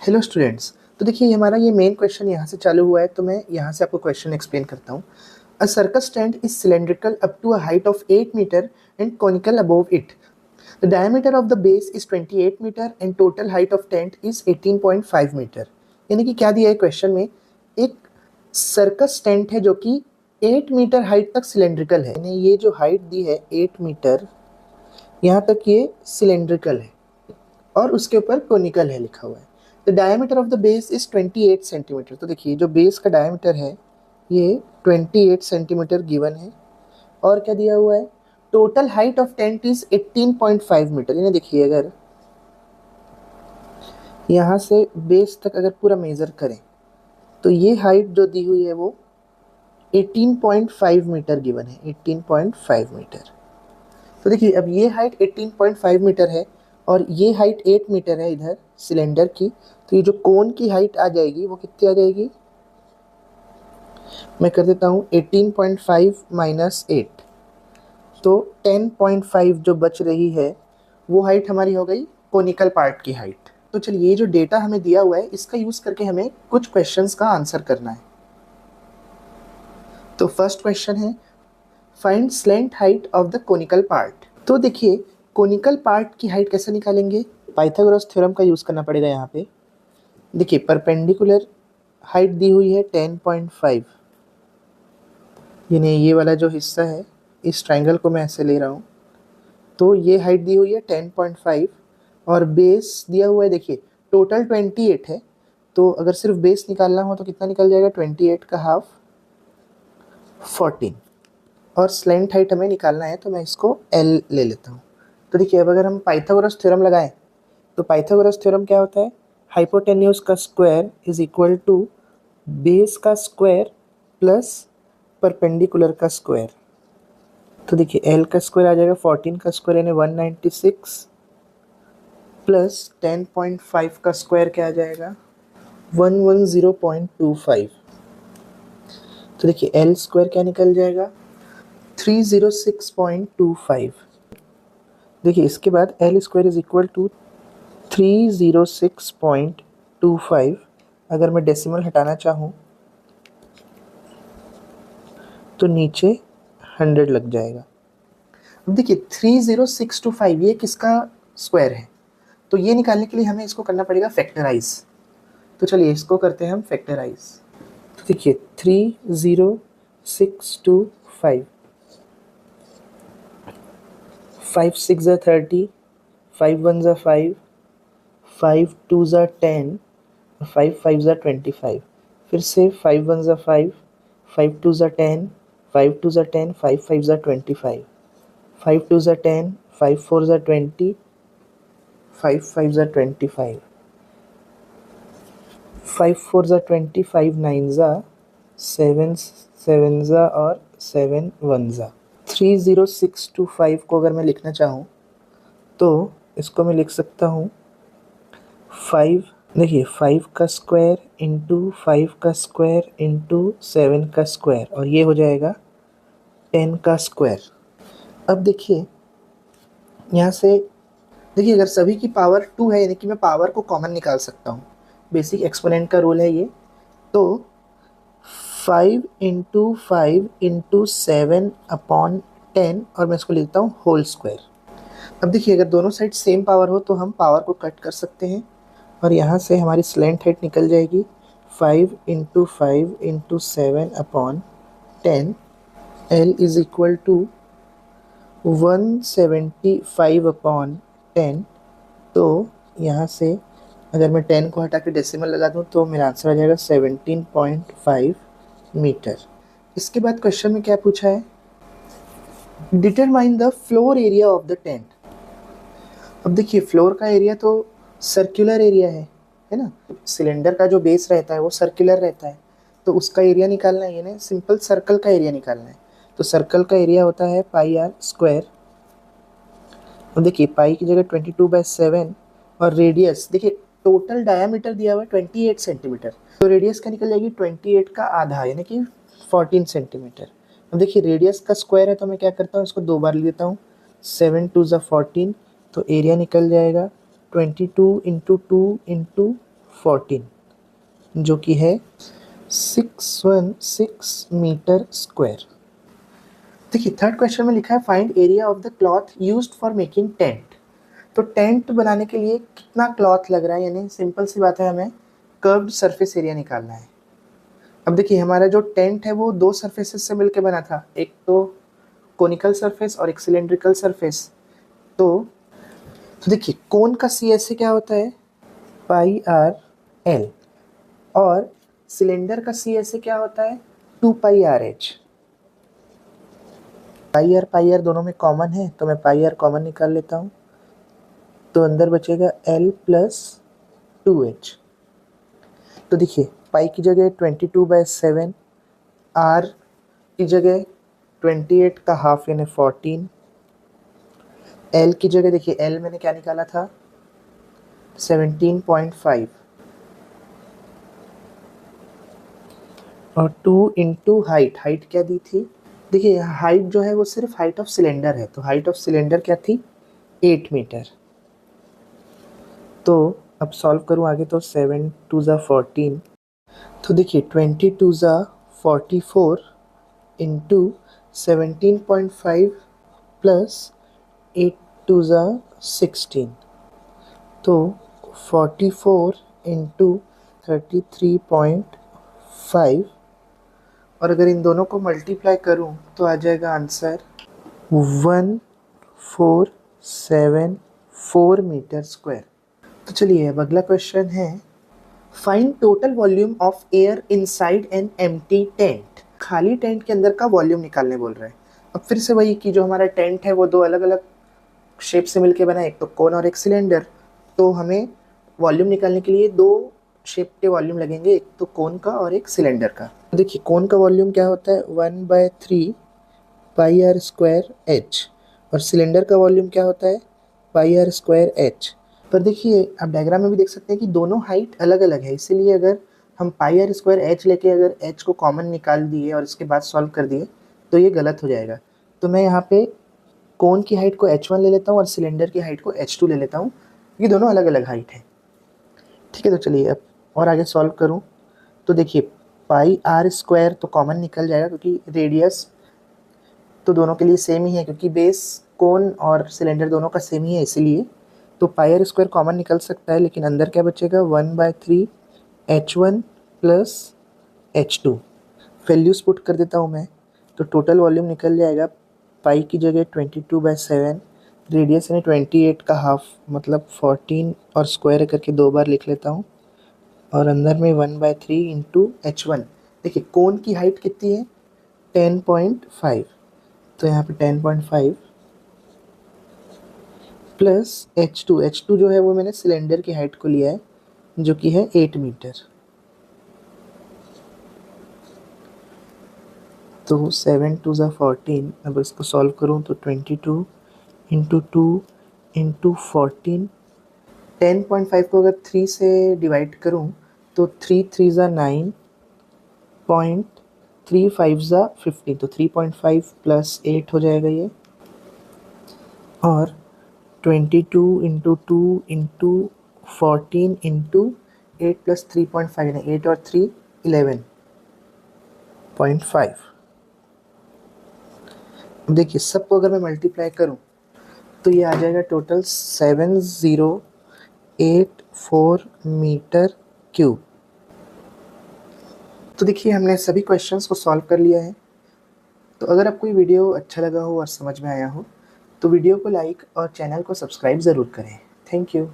Hello students. तो देखिए हमारा ये मेन क्वेश्चन यहाँ से चालू हुआ है, तो मैं यहाँ से आपको क्वेश्चन एक्सप्लेन करता हूँ। A circus stand is cylindrical up to a height of 8 metre and conical above it. The diameter of the base is 28 metre and total height of tent is 18.5 metre. यानी कि क्या दिया है question में, एक circus stand है जो कि 8 मीटर हाइट तक सिलेंड्रिकल है। यानी ये जो हाइट दी है 8 मीटर, यहाँ तक ये सिलेंड्रिकल है और उसके ऊपर कोनिकल है लिखा हुआ है। The diameter of the base is 28 centimetre. तो देखिए जो बेस का डायमीटर है ये 28 सेंटीमीटर गिवन है। और क्या दिया हुआ है, total height of tent is 18.5 metre. यानी देखिए अगर यहाँ से बेस तक अगर पूरा मेजर करें तो ये हाइट जो दी हुई है वो 18.5 मीटर गिवन है, 18.5 मीटर। तो देखिए अब ये हाइट 18.5 मीटर है और ये हाइट 8 मीटर है इधर सिलेंडर की। तो ये जो कोन की हाइट आ जाएगी वो कितनी आ जाएगी, मैं कर देता हूँ 18.5 माइनस 8, तो 10.5 जो बच रही है वो हाइट हमारी हो गई कोनिकल पार्ट की हाइट। तो चलिए ये जो डेटा हमें दिया हुआ है इसका यूज़ करके हमें कुछ क्वेश्चंस का आंसर करना है। तो फर्स्ट क्वेश्चन है, find slant height of the conical part. तो देखिए कोनिकल पार्ट की हाइट कैसे निकालेंगे, पाइथागोरस थ्योरम का यूज़ करना पड़ेगा यहाँ पे। देखिए परपेंडिकुलर हाइट दी हुई है 10.5, यानी ये वाला जो हिस्सा है इस ट्रायंगल को मैं ऐसे ले रहा हूँ, तो ये हाइट दी हुई है 10.5 और बेस दिया हुआ है देखिए टोटल 28 है। तो अगर सिर्फ बेस निकालना हो तो कितना निकल जाएगा, 28 का हाफ 14, और स्लैंट हाइट हमें निकालना है तो मैं इसको L ले लेता हूँ। तो देखिए अब अगर हम पाइथागोरस थ्योरम लगाएं तो पाइथागोरस थ्योरम क्या होता है, हाइपोटेन्यूज का square is equal to base का स्क्वायर प्लस परपेंडिकुलर का स्क्वायर। तो देखिए L का स्क्वायर आ जाएगा 14 का स्क्वायर यानी 196 प्लस 10.5 का स्क्वायर क्या आ जाएगा 110.25। तो देखिए L स्क्वायर क्या निकल जाएगा 306.25। देखिए इसके बाद L square is equal to 306.25। अगर मैं डेसिमल हटाना चाहूँ तो नीचे 100 लग जाएगा। अब देखिए 30625 ये किसका स्क्वायर है, तो ये निकालने के लिए हमें इसको करना पड़ेगा फैक्टराइज। तो चलिए इसको करते हैं हम फैक्टराइज। तो देखिए 30625, 5 6 ज़ा 30, 5 1 ज़ा 5, 5 2 ज़ा 10, 5 5 ज़ा 25। फिर से 5 1 ज़ा 5, 5 2 ज़ा 10, 5 2 ज़ा 10, 5 5 ज़ा 25, 5 2 ज़ा 10, 5 4 ज़ा 20, 5 5 ज़ा 25, 5 4 ज़ा 20, 5 9 ज़ा 7 7 ज़ा और 7 1 ज़ा। 30625 को अगर मैं लिखना चाहूँ तो इसको मैं लिख सकता हूँ 5, देखिए 5 का स्क्वायर इंटू 5 का स्क्वायर इंटू 7 का स्क्वायर, और ये हो जाएगा 10 का स्क्वायर। अब देखिए यहाँ से देखिए अगर सभी की पावर 2 है यानी कि मैं पावर को कॉमन निकाल सकता हूँ, बेसिक एक्सपोनेंट का रूल है ये। तो 5 इंटू 5 इंटू 7 अपॉन 10 और मैं इसको लिखता हूँ होल स्क्वायर। अब देखिए अगर दोनों साइड सेम पावर हो तो हम पावर को कट कर सकते हैं और यहाँ से हमारी स्लैंट हाइट निकल जाएगी 5 into 5 into 7 upon 10, L is equal to 175 upon 10। तो यहाँ से अगर मैं 10 को हटा के डेसिमल लगा दूँ तो मेरा आंसर आ जाएगा 17.5 मीटर। इसके बाद क्वेश्चन में क्या पूछा है, determine the floor area of the tent. अब देखिए फ्लोर का एरिया तो सर्कुलर एरिया है ना, सिलेंडर का जो बेस रहता है वो सर्कुलर रहता है, तो उसका एरिया निकालना है, यानी सिंपल सर्कल का एरिया निकालना है। तो सर्कल का एरिया होता है पाई आर स्क्वायर। अब देखिए पाई की जगह 22/7 और रेडियस देखिए टोटल डायामीटर दिया हुआ है 28 सेंटीमीटर, तो रेडियस क्या निकल जाएगी 28 का आधा यानी कि 14 सेंटीमीटर। अब देखिए रेडियस का स्क्वायर है तो मैं क्या करता हूँ इसको 2 बार ले लेता हूँ, 7 2 ज़ा 14, तो एरिया निकल जाएगा 22 इंटू 2 इंटू 14 जो कि है 616 मीटर स्क्वायर। देखिए थर्ड क्वेश्चन में लिखा है find area of the cloth used for making tent. तो टेंट बनाने के लिए कितना क्लॉथ लग रहा है, यानी सिंपल सी बात है, हमें कर्व्ड सरफेस एरिया निकालना है। अब देखिए हमारा जो टेंट है वो दो सरफेसेस से मिलकर बना था, एक तो कोनिकल सरफेस और एक सिलेंड्रिकल सरफेस। तो देखिए कोन का सी एस से क्या होता है पाई आर एल, और सिलेंडर का सी एस से क्या होता है 2 पाई आर एच। पाई आर दोनों में कॉमन है तो मैं पाई आर कॉमन निकाल लेता हूँ, तो अंदर बचेगा एल प्लस 2h। तो देखिए पाई की जगह 22/7, आर की जगह 28 का हाफ यानी 14, एल की जगह देखिए एल मैंने क्या निकाला था 17.5, और 2 इंटू हाइट क्या दी थी, देखिए हाइट जो है वो सिर्फ हाइट ऑफ सिलेंडर है, तो हाइट ऑफ सिलेंडर क्या थी 8 मीटर। तो अब सॉल्व करूँ आगे, तो 7 2 ज़ा 14, तो देखिए 20 2 ज़ा 44 इंटू 17.5 प्लस 8 2 ज़ा 16, तो 44 इंटू 33.5, और अगर इन दोनों को मल्टीप्लाई करूं तो आ जाएगा आंसर 1474 मीटर स्क्वायर। तो चलिए अब अगला क्वेश्चन है find total volume of air inside an empty tent. खाली टेंट के अंदर का वॉल्यूम निकालने बोल रहे हैं। अब फिर से वही कि जो हमारा टेंट है वो दो अलग अलग शेप से मिलके बना है, एक तो कोन और एक सिलेंडर, तो हमें वॉल्यूम निकालने के लिए दो शेप के वॉल्यूम लगेंगे, एक तो कोन का और एक सिलेंडर का। देखिए कोन का वॉल्यूम क्या होता है 1/3 पाई आर स्क्वायर एच, और सिलेंडर का वॉल्यूम क्या होता है पाई आर स्क्वायर एच। पर देखिए आप डायग्राम में भी देख सकते हैं कि दोनों हाइट अलग अलग है, इसीलिए अगर हम पाई आर स्क्वायर एच लेके अगर एच को कॉमन निकाल दिए और इसके बाद सॉल्व कर दिए तो ये गलत हो जाएगा। तो मैं यहाँ पे कोन की हाइट को h1 ले लेता हूँ और सिलेंडर की हाइट को h2 ले लेता हूँ, ये दोनों अलग अलग हाइट है। ठीक है, तो चलिए अब और आगे सॉल्व करूँ, तो देखिए पाई आर स्क्वायर तो कॉमन निकल जाएगा क्योंकि रेडियस तो दोनों के लिए सेम ही है, क्योंकि बेस कोन और सिलेंडर दोनों का सेम ही है, इसीलिए तो पाई आर स्क्वायर कॉमन निकल सकता है, लेकिन अंदर क्या बचेगा 1/3 h1 plus h2। Values put कर देता हूँ मैं, तो टोटल वॉल्यूम निकल जाएगा पाई की जगह 22/7, रेडियस यानी 28 का हाफ मतलब 14, और स्क्वायर करके दो बार लिख लेता हूँ, और अंदर में 1/3 इंटू h1। देखिए कोन की हाइट कितनी है 10.5, तो यहाँ पे 10.5 प्लस h2 जो है वो मैंने सिलेंडर की हाइट को लिया है जो कि है 8 मीटर। तो 7 2 ज़ा 14, अब इसको सॉल्व करूँ तो 22 इंटू 2 इंटू 14, 10.5 को अगर 3 से डिवाइड करूँ तो 3 3 ज़ा 9, 3 5 ज़ा 15, तो 3.5 प्लस 8 हो जाएगा ये, और 22 इंटू 2 इंटू 14 इंटू 8 प्लस 3.5 यानी 8 और 3 11.5। अब देखिए सबको अगर मैं मल्टीप्लाई करूं तो ये आ जाएगा टोटल 7084 मीटर क्यूब। तो देखिए हमने सभी क्वेश्चंस को सॉल्व कर लिया है। तो अगर आपको ये वीडियो अच्छा लगा हो और समझ में आया हो तो वीडियो को लाइक और चैनल को सब्सक्राइब ज़रूर करें। Thank you.